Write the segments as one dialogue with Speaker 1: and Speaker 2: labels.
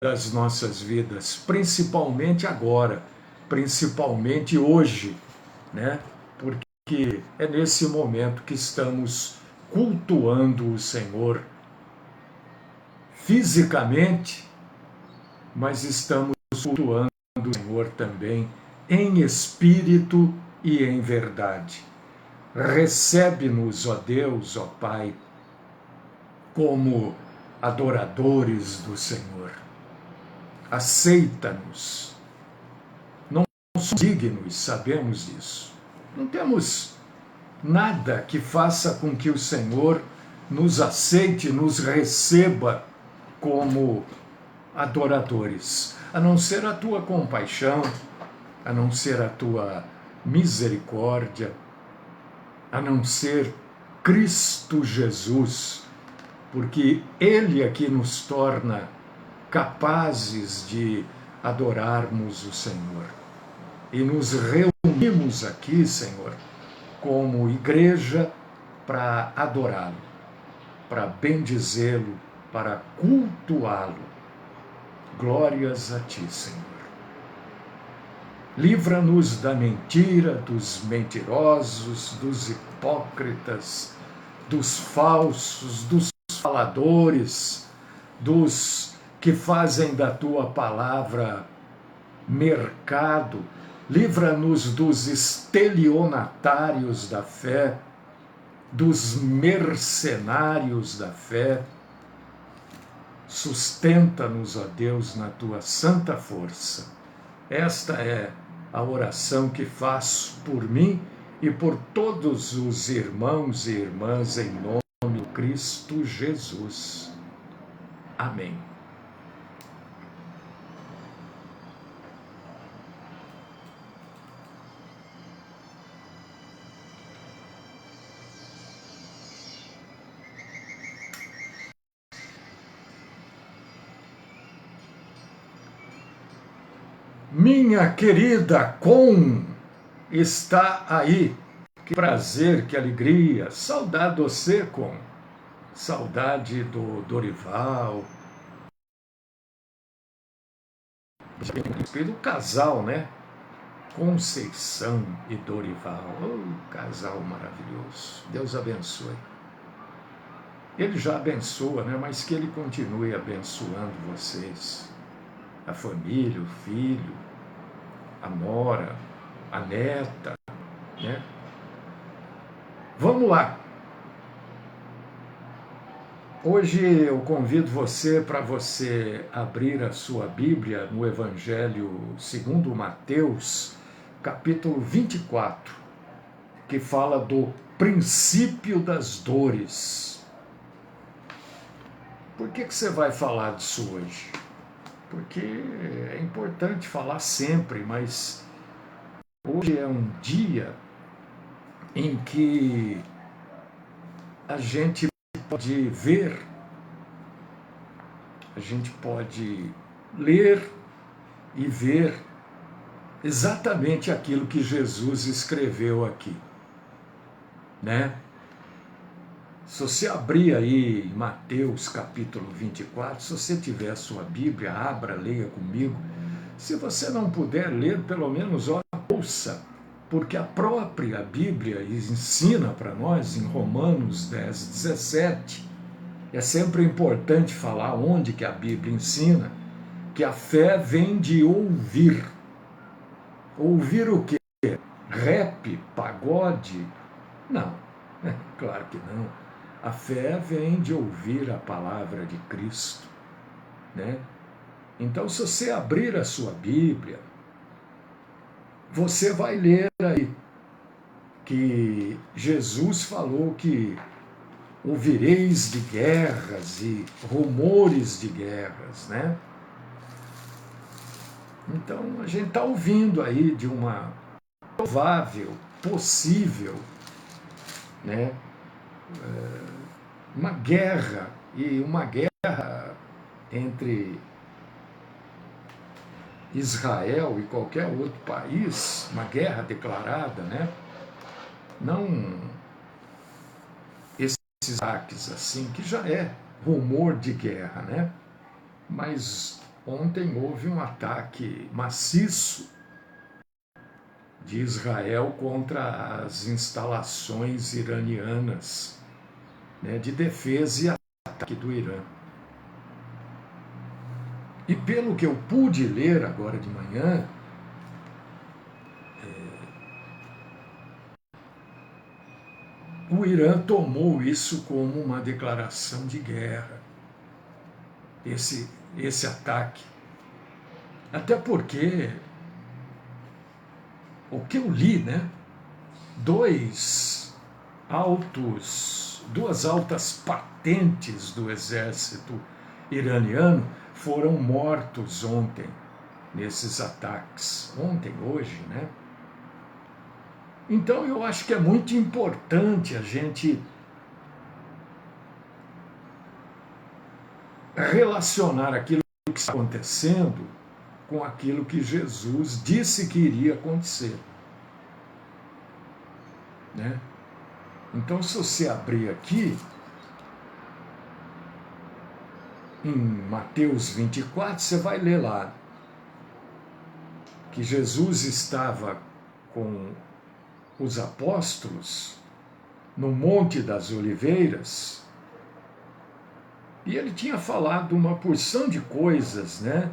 Speaker 1: das nossas vidas, principalmente agora, principalmente hoje, né? Porque é nesse momento que estamos cultuando o Senhor fisicamente, mas estamos cultuando o Senhor também em espírito e em verdade. Recebe-nos, ó Deus, ó Pai, como adoradores do Senhor. Aceita-nos. Não somos dignos, sabemos disso. Não temos nada que faça com que o Senhor nos aceite, nos receba como adoradores, a não ser a tua compaixão, a não ser a tua misericórdia, a não ser Cristo Jesus, porque Ele é que nos torna capazes de adorarmos o Senhor. E nos reunimos aqui, Senhor, como igreja para adorá-lo, para bendizê-lo, para cultuá-lo. Glórias a ti, Senhor. Livra-nos da mentira, dos mentirosos, dos hipócritas, dos falsos, dos faladores, dos que fazem da tua palavra mercado. Livra-nos dos estelionatários da fé, dos mercenários da fé. Sustenta-nos, ó Deus, na tua santa força. Esta é a oração que faço por mim e por todos os irmãos e irmãs em nome de Cristo Jesus. Amém. Minha querida Com está aí. Que prazer, que alegria. Saudade você, Com. Saudade do Dorival. Do casal, né? Conceição e Dorival. Oh, casal maravilhoso. Deus abençoe. Ele já abençoa, né? Mas que ele continue abençoando vocês. A família, o filho, a nora, a neta, né? Vamos lá. Hoje eu convido você para você abrir a sua Bíblia no Evangelho segundo Mateus, capítulo 24, que fala do princípio das dores. Por que você vai falar disso hoje? Porque é importante falar sempre, mas hoje é um dia em que a gente pode ver, a gente pode ler e ver exatamente aquilo que Jesus escreveu aqui, né? Se você abrir aí Mateus capítulo 24, se você tiver a sua Bíblia, abra, leia comigo. Se você não puder ler, pelo menos ouça, porque a própria Bíblia ensina para nós em Romanos 10, 17, é sempre importante falar onde que a Bíblia ensina, que a fé vem de ouvir. Ouvir o quê? Rap, pagode? Não, claro que não. A fé vem de ouvir a palavra de Cristo, né? Então, se você abrir a sua Bíblia, você vai ler aí que Jesus falou que ouvireis de guerras e rumores de guerras, né? Então, a gente está ouvindo aí de uma provável, possível, né? Uma guerra, e uma guerra entre Israel e qualquer outro país, uma guerra declarada, né? Não esses ataques assim, que já é rumor de guerra, né? Mas Ontem houve um ataque maciço de Israel contra as instalações iranianas, né, de defesa e ataque do Irã. E pelo que eu pude ler agora de manhã, o Irã tomou isso como uma declaração de guerra, esse ataque. Até porque, o que eu li, né? Duas altas patentes do exército iraniano foram mortos ontem, nesses ataques. Ontem, hoje, né? Então eu acho que é muito importante a gente relacionar aquilo que está acontecendo com aquilo que Jesus disse que iria acontecer. Né? Então, se você abrir aqui, em Mateus 24, você vai ler lá que Jesus estava com os apóstolos no Monte das Oliveiras e ele tinha falado uma porção de coisas, né?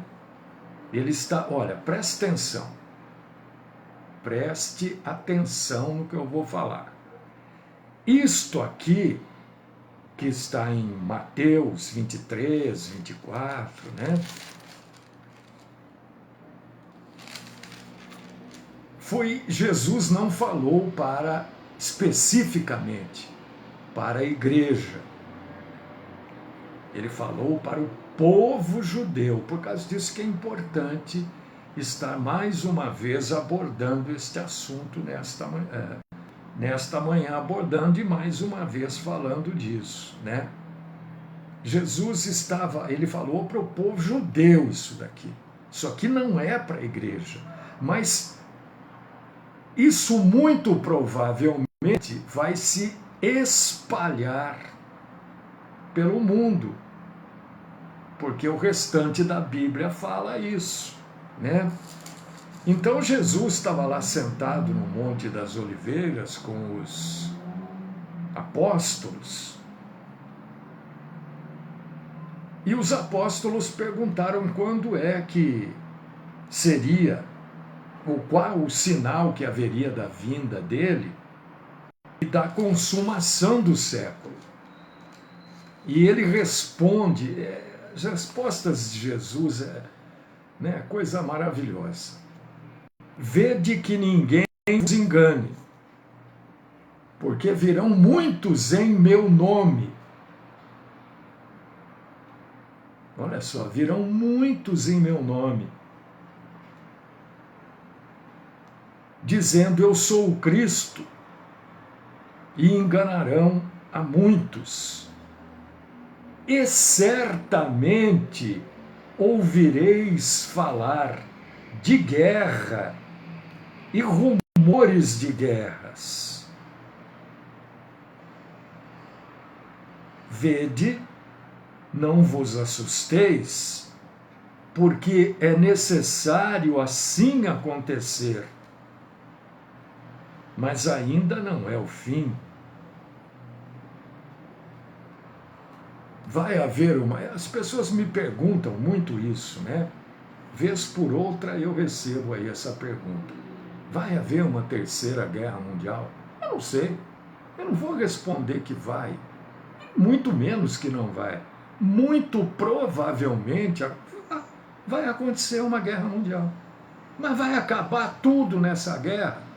Speaker 1: Ele está, olha, preste atenção no que eu vou falar. Isto aqui, que está em Mateus 23, 24, né? Jesus não falou especificamente para a igreja. Ele falou para o povo judeu. Por causa disso que é importante estar mais uma vez abordando este assunto nesta manhã, abordando e mais uma vez falando disso, né? Ele falou para o povo judeu isso daqui. Isso aqui não é para a igreja, mas isso muito provavelmente vai se espalhar pelo mundo, porque o restante da Bíblia fala isso, né? Então Jesus estava lá sentado no Monte das Oliveiras com os apóstolos, e os apóstolos perguntaram quando é que seria, ou qual o sinal que haveria da vinda dele e da consumação do século. E ele responde, as respostas de Jesus né, coisa maravilhosa. Vede que ninguém vos engane, porque virão muitos em meu nome. Olha só, virão muitos em meu nome, dizendo eu sou o Cristo, e enganarão a muitos. E certamente ouvireis falar de guerra e rumores de guerras. Vede, não vos assusteis, porque é necessário assim acontecer. Mas ainda não é o fim. Vai haver as pessoas me perguntam muito isso, né? Vez por outra eu recebo aí essa pergunta. Vai haver uma terceira guerra mundial? Eu não sei. Eu não vou responder que vai. Muito menos que não vai. Muito provavelmente vai acontecer uma guerra mundial. Mas vai acabar tudo nessa guerra?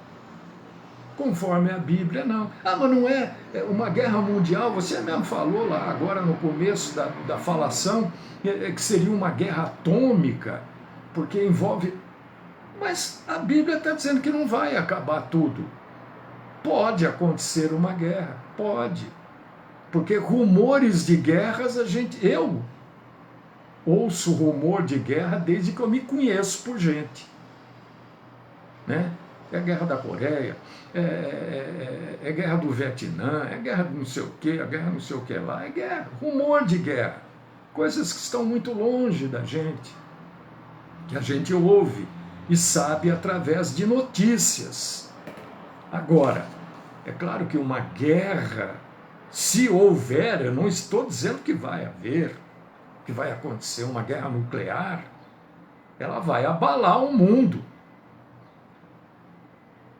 Speaker 1: Conforme a Bíblia, não. Mas não é uma guerra mundial, você mesmo falou lá agora no começo da falação, que seria uma guerra atômica, porque envolve... Mas a Bíblia está dizendo que não vai acabar tudo. Pode acontecer uma guerra, pode. Porque rumores de guerras, eu ouço rumor de guerra desde que eu me conheço por gente. Né? É a guerra da Coreia, é guerra do Vietnã, é guerra de não sei o que, é guerra não sei o que lá, é guerra, rumor de guerra, coisas que estão muito longe da gente, que a gente ouve e sabe através de notícias. Agora, é claro que uma guerra, se houver, eu não estou dizendo que vai haver, que vai acontecer uma guerra nuclear, ela vai abalar o mundo,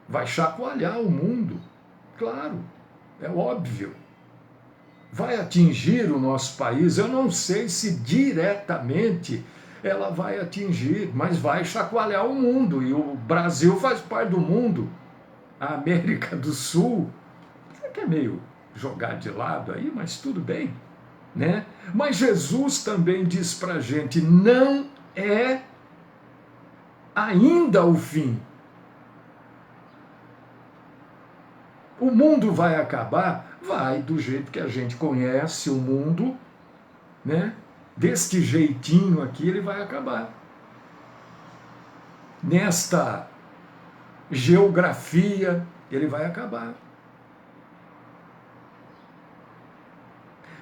Speaker 1: vai chacoalhar o mundo, claro, é óbvio. Vai atingir o nosso país, eu não sei se diretamente ela vai atingir, mas vai chacoalhar o mundo, e o Brasil faz parte do mundo, a América do Sul, que é meio jogar de lado aí, mas tudo bem, né? Mas Jesus também diz para a gente, não é ainda o fim. O mundo vai acabar? Vai, do jeito que a gente conhece o mundo, né? Deste jeitinho aqui ele vai acabar. Nesta geografia ele vai acabar.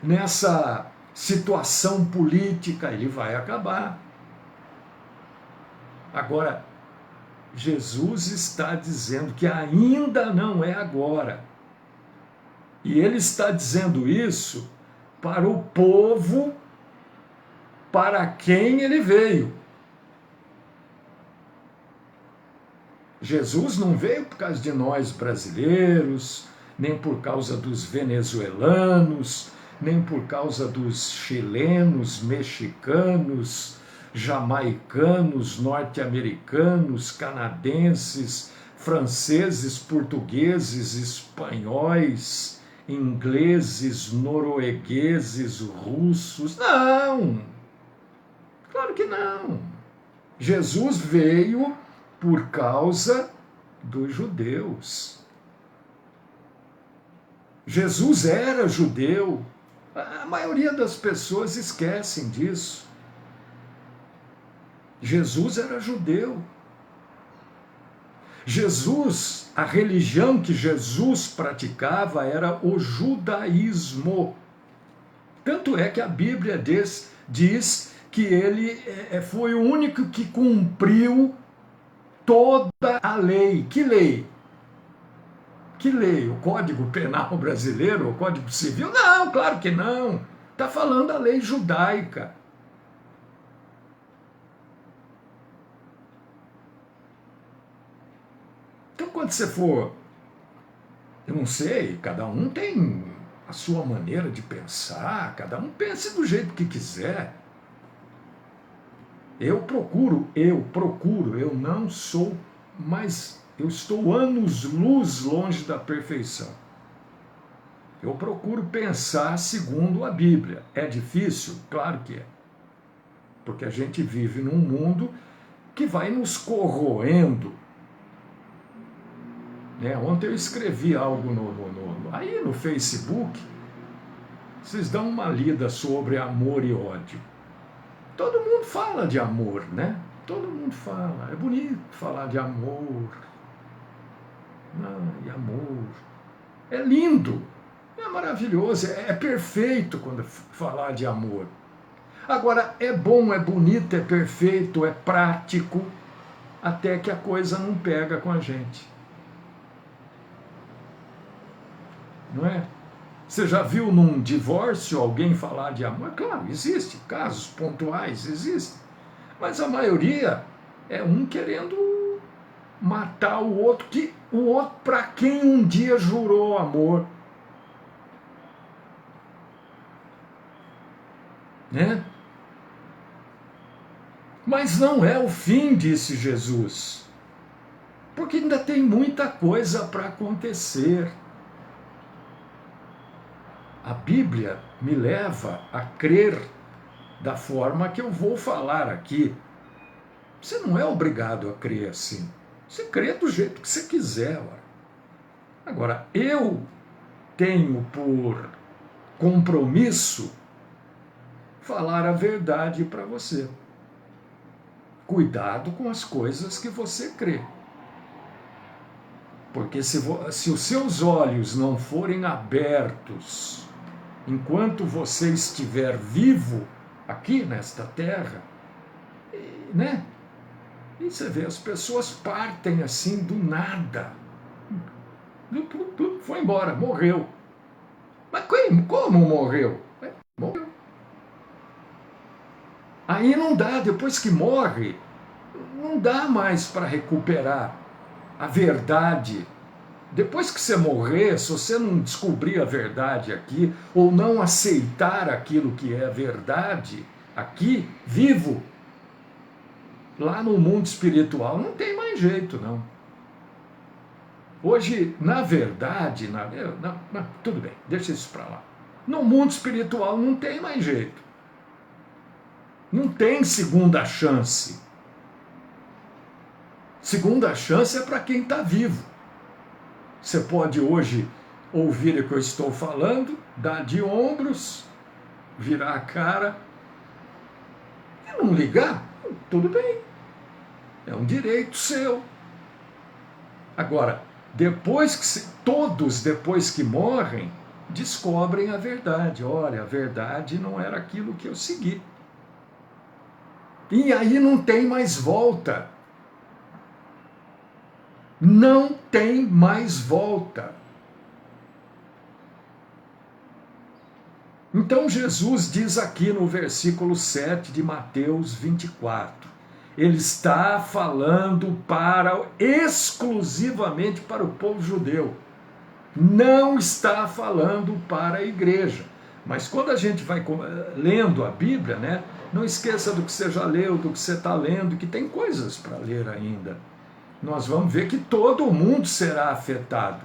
Speaker 1: Nessa situação política ele vai acabar. Agora, Jesus está dizendo que ainda não é agora. E ele está dizendo isso para o povo para quem ele veio. Jesus não veio por causa de nós brasileiros, nem por causa dos venezuelanos, nem por causa dos chilenos, mexicanos, jamaicanos, norte-americanos, canadenses, franceses, portugueses, espanhóis, ingleses, noruegueses, russos. Não! Claro que não. Jesus veio por causa dos judeus. Jesus era judeu. A maioria das pessoas esquecem disso. Jesus era judeu. Jesus, a religião que Jesus praticava era o judaísmo. Tanto é que a Bíblia diz que ele foi o único que cumpriu toda a lei. Que lei? Que lei? O Código Penal brasileiro? O Código Civil? Não, claro que não. Está falando a lei judaica. Então, quando você for, eu não sei, cada um tem a sua maneira de pensar, cada um pense do jeito que quiser. Eu não sou, mas eu estou anos-luz longe da perfeição. Eu procuro pensar segundo a Bíblia. É difícil? Claro que é. Porque a gente vive num mundo que vai nos corroendo. Né? Ontem eu escrevi algo aí no Facebook. Vocês dão uma lida sobre amor e ódio. Todo mundo fala de amor, né? Todo mundo fala. É bonito falar de amor. Ai, amor. É lindo. É maravilhoso. É perfeito quando falar de amor. Agora, é bom, é bonito, é perfeito, é prático, até que a coisa não pega com a gente. Não é? Você já viu num divórcio alguém falar de amor? Claro, existe, casos pontuais existem, mas a maioria é um querendo matar o outro para quem um dia jurou amor. Né? Mas não é o fim, disse Jesus, porque ainda tem muita coisa para acontecer. A Bíblia me leva a crer da forma que eu vou falar aqui. Você não é obrigado a crer assim. Você crê do jeito que você quiser. Ora. Agora, eu tenho por compromisso falar a verdade para você. Cuidado com as coisas que você crê. Porque se os seus olhos não forem abertos enquanto você estiver vivo aqui nesta terra, né? E você vê, as pessoas partem assim do nada. Foi embora, morreu. Mas como morreu? Morreu. Aí não dá, depois que morre, não dá mais para recuperar a verdade. Depois que você morrer, se você não descobrir a verdade aqui, ou não aceitar aquilo que é verdade aqui, vivo, lá no mundo espiritual, não tem mais jeito, não. Hoje, na verdade, tudo bem, deixa isso para lá. No mundo espiritual não tem mais jeito. Não tem segunda chance. Segunda chance é para quem está vivo. Você pode hoje ouvir o que eu estou falando, dar de ombros, virar a cara e não ligar, tudo bem. É um direito seu. Agora, todos depois que morrem, descobrem a verdade. Olha, a verdade não era aquilo que eu segui. E aí não tem mais volta. Não tem mais volta. Então Jesus diz aqui no versículo 7 de Mateus 24, ele está falando exclusivamente para o povo judeu, não está falando para a igreja. Mas quando a gente vai lendo a Bíblia, né, não esqueça do que você já leu, do que você está lendo, que tem coisas para ler ainda. Nós vamos ver que todo mundo será afetado.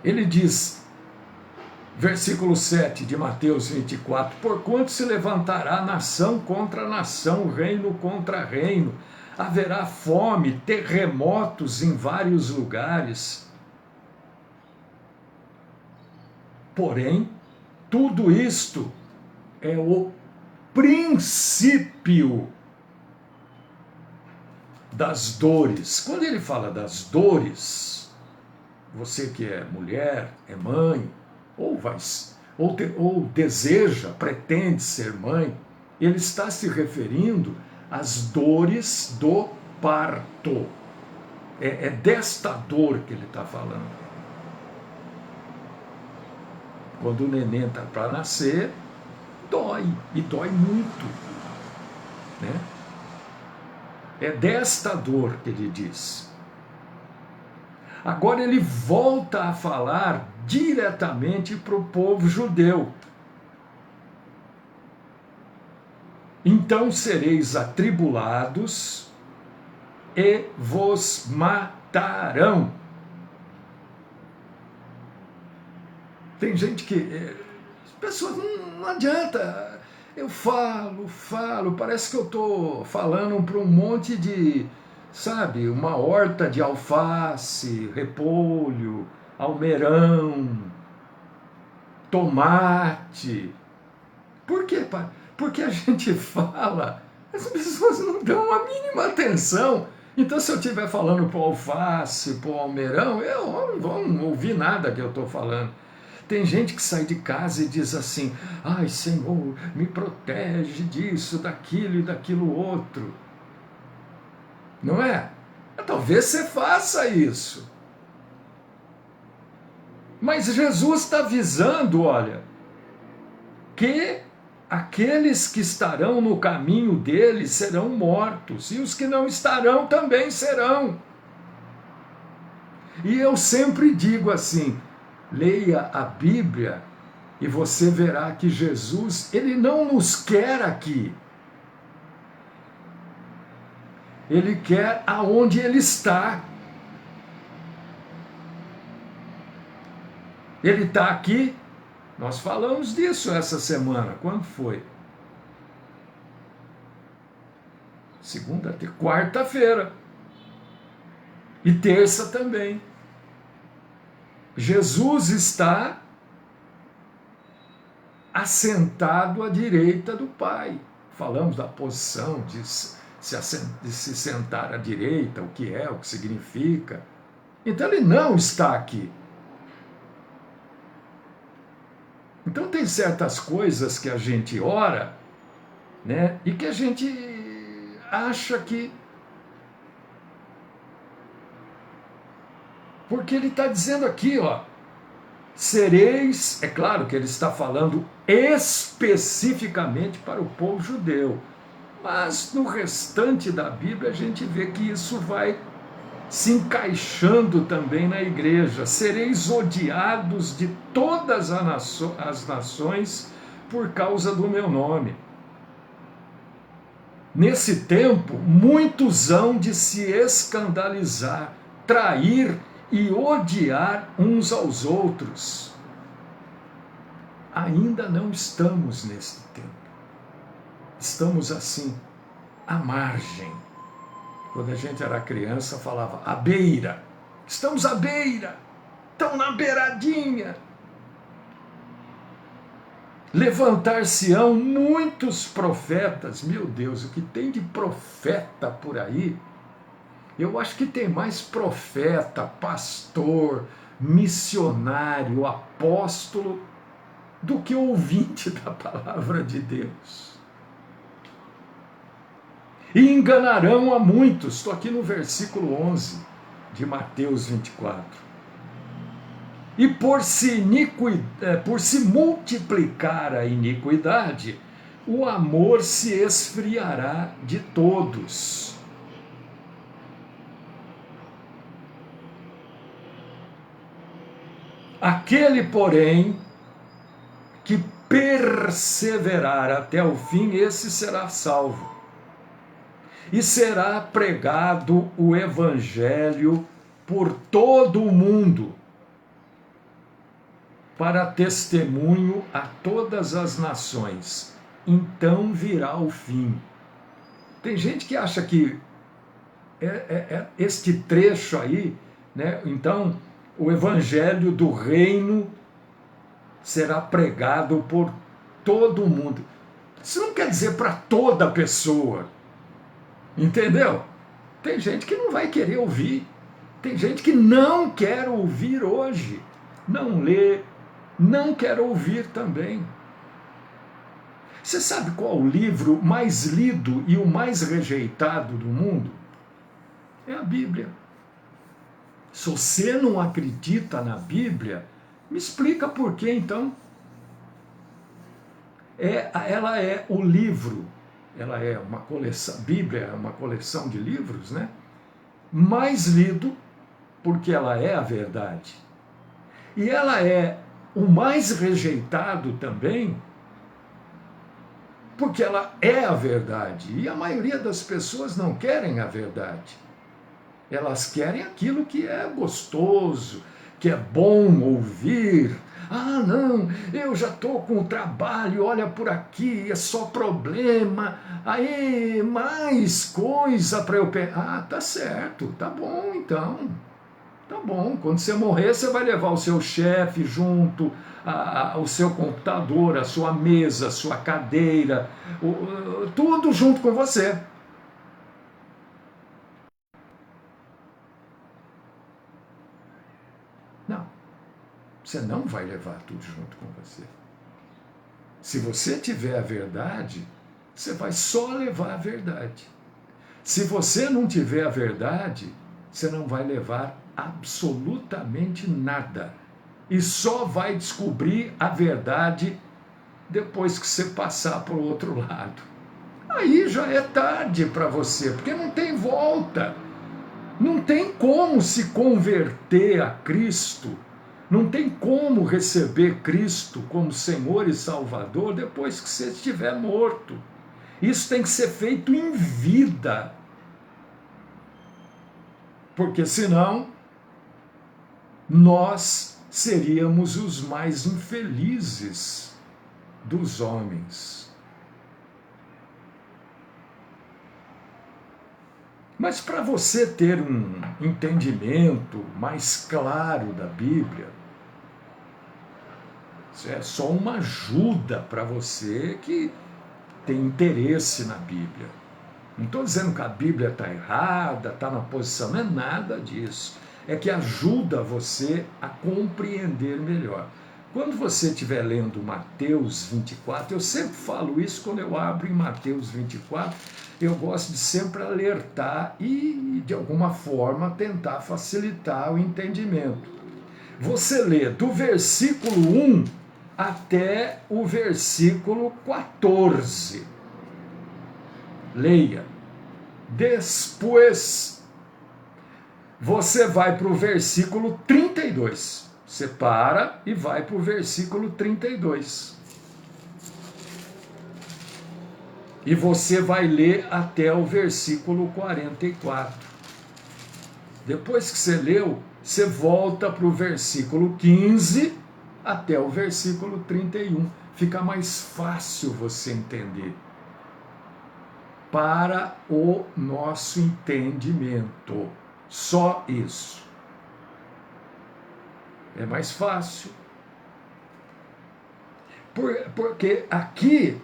Speaker 1: Ele diz, versículo 7 de Mateus 24, porquanto se levantará nação contra nação, reino contra reino, haverá fome, terremotos em vários lugares. Porém, tudo isto é o princípio das dores. Quando ele fala das dores, você que é mulher, é mãe, ou deseja, pretende ser mãe, ele está se referindo às dores do parto. É desta dor que ele está falando. Quando o neném está para nascer, dói, e dói muito, né? É desta dor que ele diz. Agora ele volta a falar diretamente para o povo judeu. Então sereis atribulados e vos matarão. Tem gente que... as pessoas não adianta. Eu falo, parece que eu estou falando para um monte de... sabe, uma horta de alface, repolho, almeirão, tomate. Por quê, pai? Porque a gente fala, as pessoas não dão a mínima atenção. Então, se eu estiver falando para o alface, para o almeirão, eu não vou ouvir nada que eu estou falando. Tem gente que sai de casa e diz assim, ai, Senhor, me protege disso, daquilo e daquilo outro. Não é? Talvez você faça isso. Mas Jesus está avisando, olha, que aqueles que estarão no caminho dele serão mortos, e os que não estarão também serão. E eu sempre digo assim, leia a Bíblia e você verá que Jesus, ele não nos quer aqui. Ele quer aonde ele está. Ele está aqui. Nós falamos disso essa semana. Quando foi? Quarta-feira. E terça também. Jesus está assentado à direita do Pai. Falamos da posição de se sentar à direita, o que é, o que significa. Então ele não está aqui. Então tem certas coisas que a gente ora, né, e que a gente acha que... Porque ele está dizendo aqui, ó, sereis, é claro que ele está falando especificamente para o povo judeu, mas no restante da Bíblia a gente vê que isso vai se encaixando também na igreja. Sereis odiados de todas as nações por causa do meu nome. Nesse tempo, muitos hão de se escandalizar, trair e odiar uns aos outros. Ainda não estamos nesse tempo. Estamos assim, à margem. Quando a gente era criança, falava à beira. Estamos à beira. Estão na beiradinha. Levantar-se-ão muitos profetas. Meu Deus, o que tem de profeta por aí? Eu acho que tem mais profeta, pastor, missionário, apóstolo, do que ouvinte da palavra de Deus. E enganarão a muitos. Estou aqui no versículo 11 de Mateus 24. E por se multiplicar a iniquidade, o amor se esfriará de todos. Aquele, porém, que perseverar até o fim, esse será salvo. E será pregado o evangelho por todo o mundo, para testemunho a todas as nações. Então virá o fim. Tem gente que acha que este trecho aí, né? Então, o evangelho do reino será pregado por todo o mundo. Isso não quer dizer para toda pessoa. Entendeu? Tem gente que não vai querer ouvir. Tem gente que não quer ouvir hoje. Não lê, não quer ouvir também. Você sabe qual o livro mais lido e o mais rejeitado do mundo? É a Bíblia. Se você não acredita na Bíblia, me explica por que então. Ela é o livro, ela é uma coleção, a Bíblia é uma coleção de livros, né? Mais lido, porque ela é a verdade. E ela é o mais rejeitado também, porque ela é a verdade. E a maioria das pessoas não querem a verdade. Elas querem aquilo que é gostoso, que é bom ouvir. Ah, não, eu já estou com o trabalho, olha por aqui, é só problema. Aí, mais coisa para eu pegar. Ah, tá certo, tá bom então. Tá bom, quando você morrer, você vai levar o seu chefe junto, o seu computador, a sua mesa, a sua cadeira, tudo junto com você. Não, você não vai levar tudo junto com você. Se você tiver a verdade, você vai só levar a verdade. Se você não tiver a verdade, você não vai levar absolutamente nada. E só vai descobrir a verdade depois que você passar para o outro lado. Aí já é tarde para você, porque não tem volta. Não tem como se converter a Cristo. Não tem como receber Cristo como Senhor e Salvador depois que você estiver morto. Isso tem que ser feito em vida. Porque senão nós seríamos os mais infelizes dos homens. Mas para você ter um entendimento mais claro da Bíblia, isso é só uma ajuda para você que tem interesse na Bíblia. Não estou dizendo que a Bíblia está errada, está na posição, não é nada disso. É que ajuda você a compreender melhor. Quando você estiver lendo Mateus 24, eu sempre falo isso quando eu abro em Mateus 24, eu gosto de sempre alertar e, de alguma forma, tentar facilitar o entendimento. Você lê do versículo 1 até o versículo 14. Leia. Depois, você vai para o versículo 32. Você para e vai para o versículo 32. E você vai ler até o versículo 44. Depois que você leu, você volta para o versículo 15 até o versículo 31. Fica mais fácil você entender. Para o nosso entendimento. Só isso. É mais fácil. Porque aqui,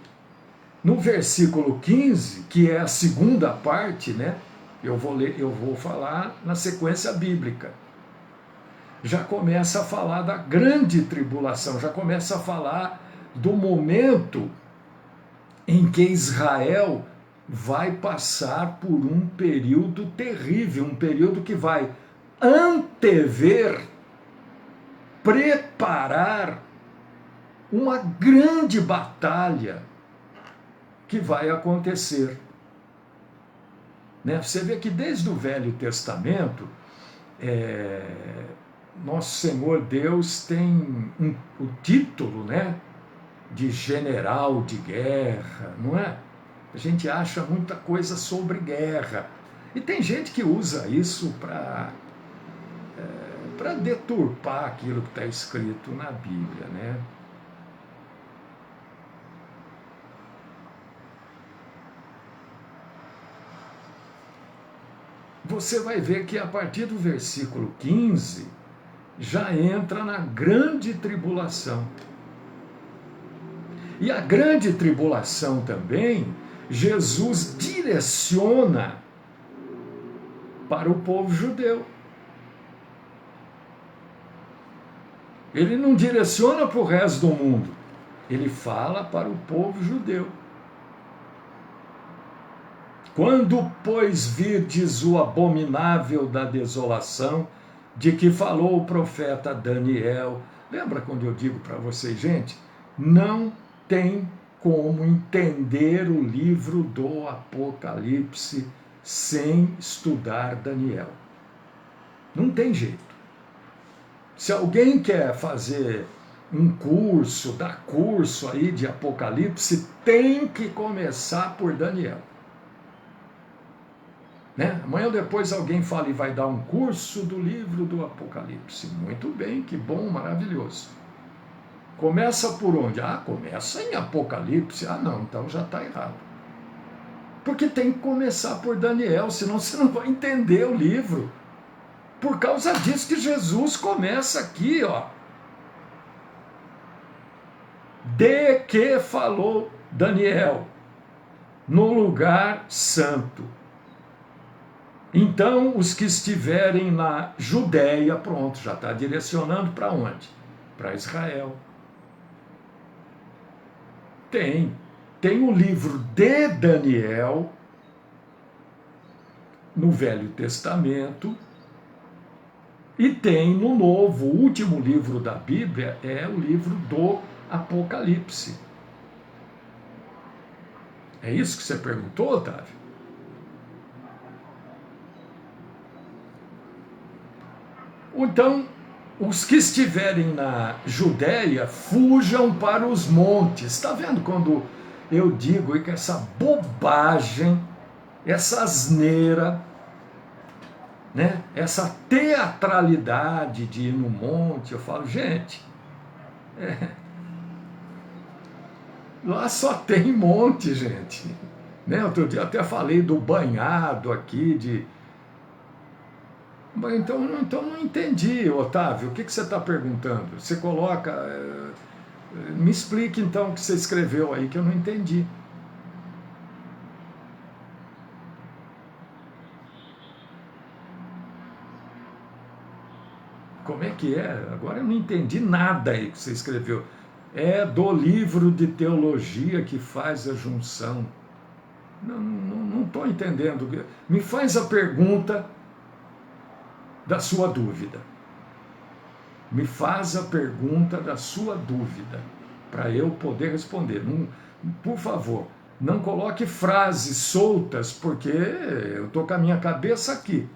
Speaker 1: no versículo 15, que é a segunda parte, né? Eu vou falar na sequência bíblica. Já começa a falar da grande tribulação, já começa a falar do momento em que Israel vai passar por um período terrível, um período que vai antever, preparar uma grande batalha que vai acontecer. Né? Você vê que desde o Velho Testamento, nosso Senhor Deus tem o título, né, de general de guerra, não é? A gente acha muita coisa sobre guerra. E tem gente que usa isso para deturpar aquilo que está escrito na Bíblia, né? Você vai ver que a partir do versículo 15 já entra na grande tribulação. E a grande tribulação também, Jesus direciona para o povo judeu. Ele não direciona para o resto do mundo, ele fala para o povo judeu. Quando, pois, virdes o abominável da desolação, de que falou o profeta Daniel. Lembra quando eu digo para vocês, gente, não tem como entender o livro do Apocalipse sem estudar Daniel. Não tem jeito. Se alguém quer fazer um curso, dar curso aí de Apocalipse, tem que começar por Daniel. Né? Amanhã ou depois alguém fala e vai dar um curso do livro do Apocalipse. Muito bem, que bom, maravilhoso. Começa por onde? Começa em Apocalipse. Não, então já está errado. Porque tem que começar por Daniel, senão você não vai entender o livro. Por causa disso que Jesus começa aqui, ó. De que falou Daniel? No lugar santo. Então, os que estiverem na Judéia, pronto, já está direcionando para onde? Para Israel. Tem o livro de Daniel no Velho Testamento e tem no Novo, o último livro da Bíblia é o livro do Apocalipse. É isso que você perguntou, Otávio? Então, os que estiverem na Judéia, fujam para os montes. Está vendo quando eu digo que essa bobagem, essa asneira, né? Essa teatralidade de ir no monte, eu falo, gente, lá só tem monte, gente. Né? Outro dia eu até falei do banhado aqui, Então não entendi, Otávio, o que você está perguntando? Você coloca... Me explique então o que você escreveu aí, que eu não entendi. Como é que é? Agora eu não entendi nada aí que você escreveu. É do livro de teologia que faz a junção. Não estou entendendo. Me faz a pergunta da sua dúvida. Me faz a pergunta da sua dúvida, para eu poder responder. Não, por favor, não coloque frases soltas, porque eu estou com a minha cabeça aqui.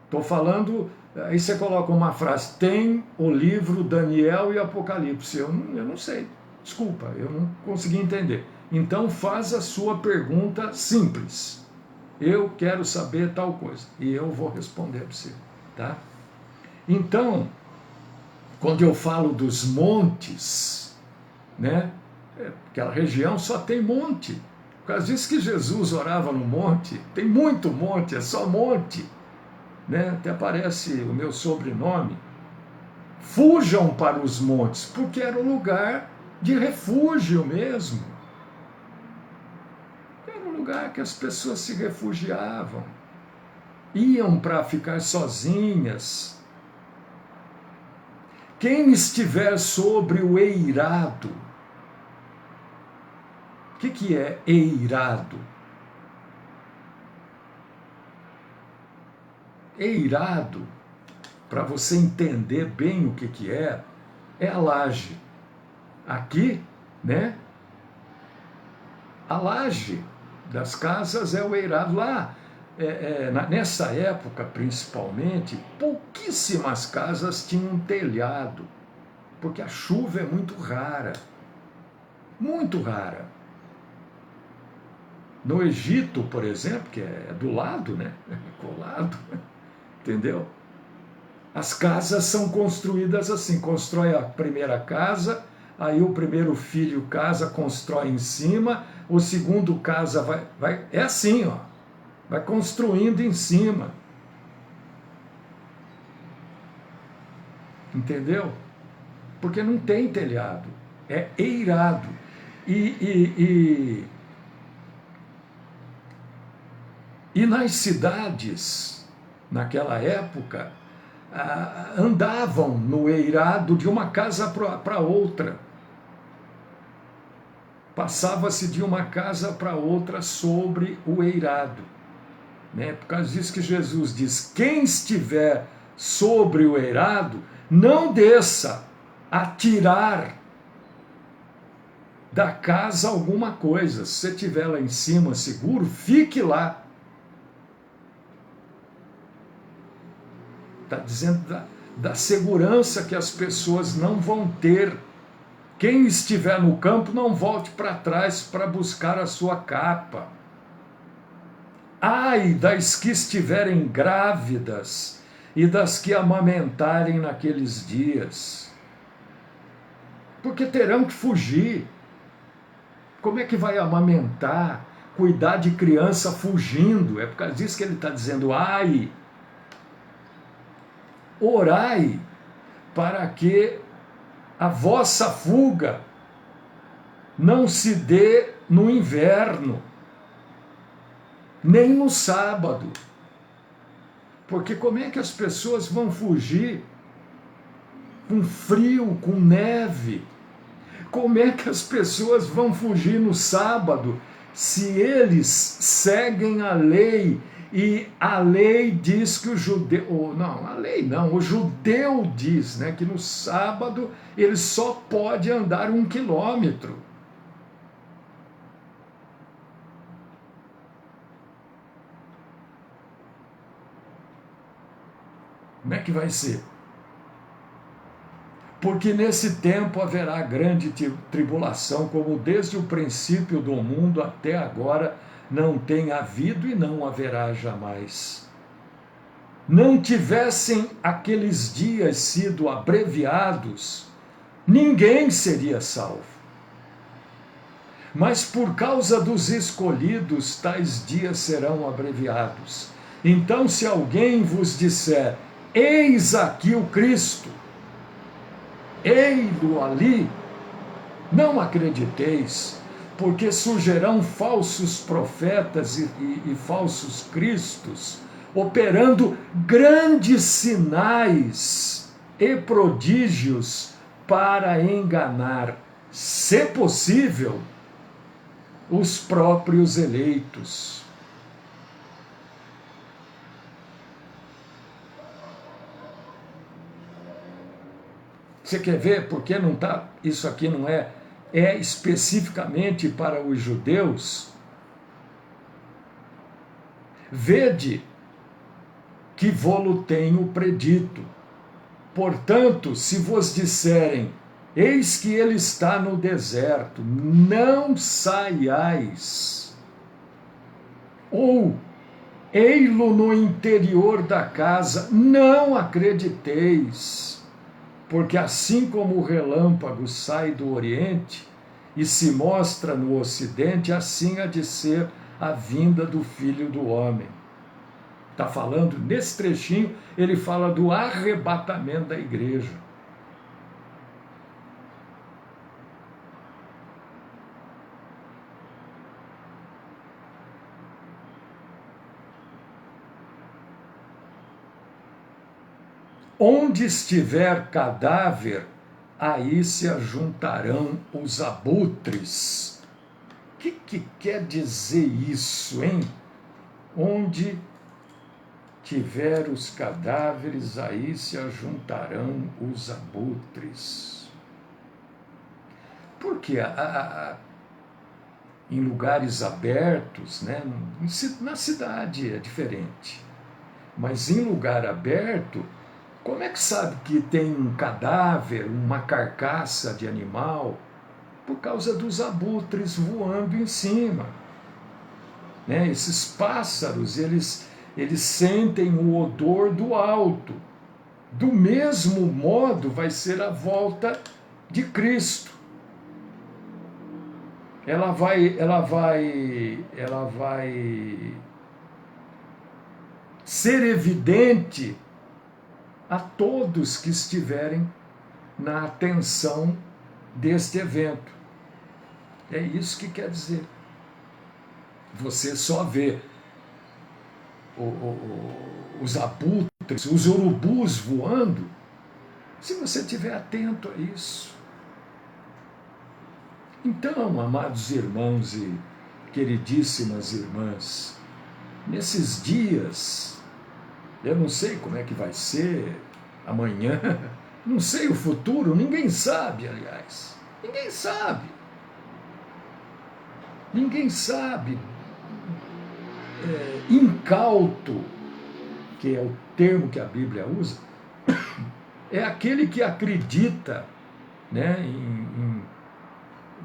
Speaker 1: Estou falando, aí você coloca uma frase, tem o livro Daniel e Apocalipse. Eu não sei, desculpa, eu não consegui entender. Então faz a sua pergunta simples. Eu quero saber tal coisa, e eu vou responder para você, tá? Então, quando eu falo dos montes, né? Aquela região só tem monte. Por causa disso que Jesus orava no monte, tem muito monte, é só monte. Né? Até aparece o meu sobrenome. Fujam para os montes, porque era um lugar de refúgio mesmo. Era um lugar que as pessoas se refugiavam. Iam para ficar sozinhas. Quem estiver sobre o eirado. O que é eirado? Eirado, para você entender bem o que é a laje. Aqui, né? A laje das casas é o eirado. Lá, nessa época, principalmente, pouquíssimas casas tinham telhado, porque a chuva é muito rara. Muito rara. No Egito, por exemplo, que é do lado, né? Colado. Entendeu? As casas são construídas assim, constrói a primeira casa, aí o primeiro filho casa, constrói em cima, o segundo casa vai é assim, ó, vai construindo em cima. Entendeu? Porque não tem telhado, é eirado. E nas cidades, naquela época, andavam no eirado de uma casa para outra. Passava-se de uma casa para outra sobre o eirado. Né? Por causa disso que Jesus diz, quem estiver sobre o eirado, não desça a tirar da casa alguma coisa. Se você estiver lá em cima seguro, fique lá. Está dizendo da segurança que as pessoas não vão ter. Quem estiver no campo, não volte para trás para buscar a sua capa. Ai das que estiverem grávidas e das que amamentarem naqueles dias. Porque terão que fugir. Como é que vai amamentar, cuidar de criança fugindo? É por causa disso que ele está dizendo, ai. Orai para que a vossa fuga não se dê no inverno, nem no sábado. Porque como é que as pessoas vão fugir com frio, com neve? Como é que as pessoas vão fugir no sábado se eles seguem a lei? E a lei diz que o judeu, não, a lei não, o judeu diz, né, que no sábado ele só pode andar 1 quilômetro. Como é que vai ser? Porque nesse tempo haverá grande tribulação, como desde o princípio do mundo até agora não tem havido e não haverá jamais. Não tivessem aqueles dias sido abreviados, ninguém seria salvo. Mas por causa dos escolhidos, tais dias serão abreviados. Então, se alguém vos disser, eis aqui o Cristo, ei-lo ali, não acrediteis, porque surgirão falsos profetas e falsos cristos, operando grandes sinais e prodígios para enganar, se possível, os próprios eleitos. Você quer ver por que não tá, isso aqui não é especificamente para os judeus? Vede que vô-lo tenho predito. Portanto, se vos disserem, eis que ele está no deserto, não saiais. Ou, ei-lo no interior da casa, não acrediteis. Porque assim como o relâmpago sai do Oriente e se mostra no Ocidente, assim há de ser a vinda do Filho do Homem. Está falando, nesse trechinho, ele fala do arrebatamento da igreja. Onde estiver cadáver, aí se ajuntarão os abutres. O que quer dizer isso, hein? Onde tiver os cadáveres, aí se ajuntarão os abutres. Porque em lugares abertos, né, na cidade é diferente, mas em lugar aberto, como é que sabe que tem um cadáver, uma carcaça de animal? Por causa dos abutres voando em cima. Né? Esses pássaros, eles sentem o odor do alto. Do mesmo modo vai ser a volta de Cristo. Ela vai ser evidente a todos que estiverem na atenção deste evento. É isso que quer dizer. Você só vê os abutres, os urubus voando, se você estiver atento a isso. Então, amados irmãos e queridíssimas irmãs, nesses dias, eu não sei como é que vai ser amanhã, não sei o futuro, ninguém sabe, aliás. Ninguém sabe. Ninguém sabe. Incauto, que é o termo que a Bíblia usa, é aquele que acredita, né,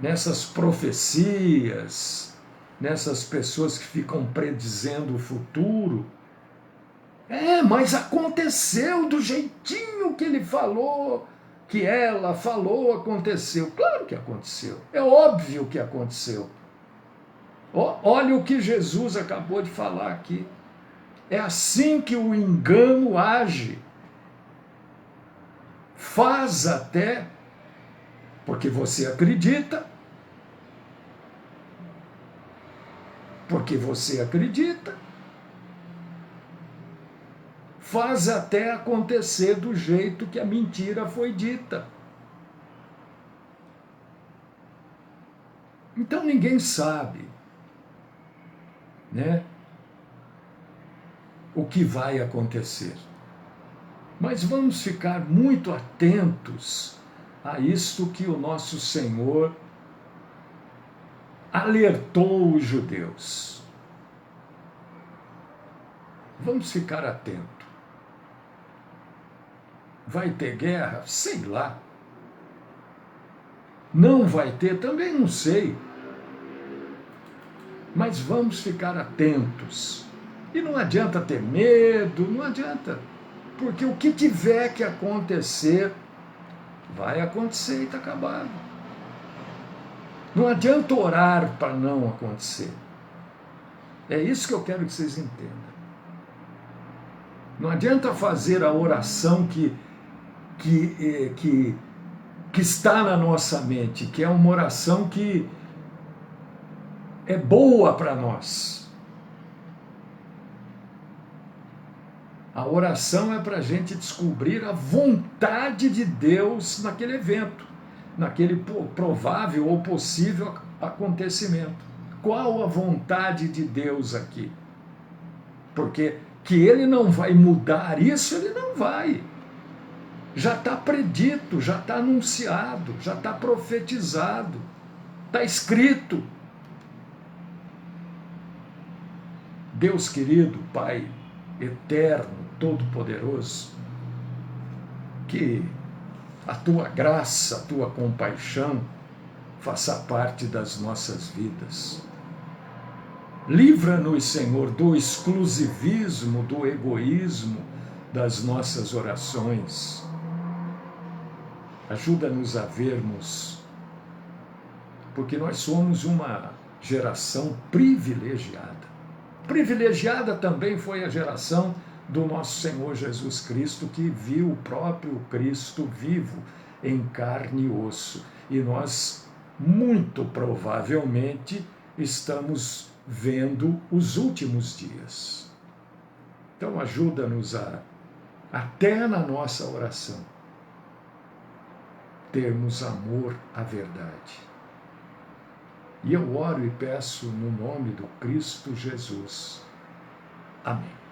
Speaker 1: nessas profecias, nessas pessoas que ficam predizendo o futuro. Mas aconteceu do jeitinho que ele falou, que ela falou, aconteceu. Claro que aconteceu. É óbvio que aconteceu. Olha o que Jesus acabou de falar aqui. É assim que o engano age. Faz até, porque você acredita, faz até acontecer do jeito que a mentira foi dita. Então ninguém sabe, né, o que vai acontecer. Mas vamos ficar muito atentos a isto que o nosso Senhor alertou os judeus. Vamos ficar atentos. Vai ter guerra? Sei lá. Não vai ter? Também não sei. Mas vamos ficar atentos. E não adianta ter medo, não adianta. Porque o que tiver que acontecer, vai acontecer e está acabado. Não adianta orar para não acontecer. É isso que eu quero que vocês entendam. Não adianta fazer a oração que está na nossa mente, que é uma oração que é boa para nós. A oração é para a gente descobrir a vontade de Deus naquele evento, naquele provável ou possível acontecimento. qual a vontade de Deus aqui. Porque que ele não vai mudar isso, ele não vai. Já está predito, já está anunciado, já está profetizado, está escrito. Deus querido, Pai eterno, todo-poderoso, que a tua graça, a tua compaixão faça parte das nossas vidas. Livra-nos, Senhor, do exclusivismo, do egoísmo das nossas orações. Ajuda-nos a vermos, porque nós somos uma geração privilegiada. Privilegiada também foi a geração do nosso Senhor Jesus Cristo, que viu o próprio Cristo vivo em carne e osso. E nós, muito provavelmente, estamos vendo os últimos dias. Então ajuda-nos até na nossa oração, termos amor à verdade. E eu oro e peço no nome do Cristo Jesus. Amém.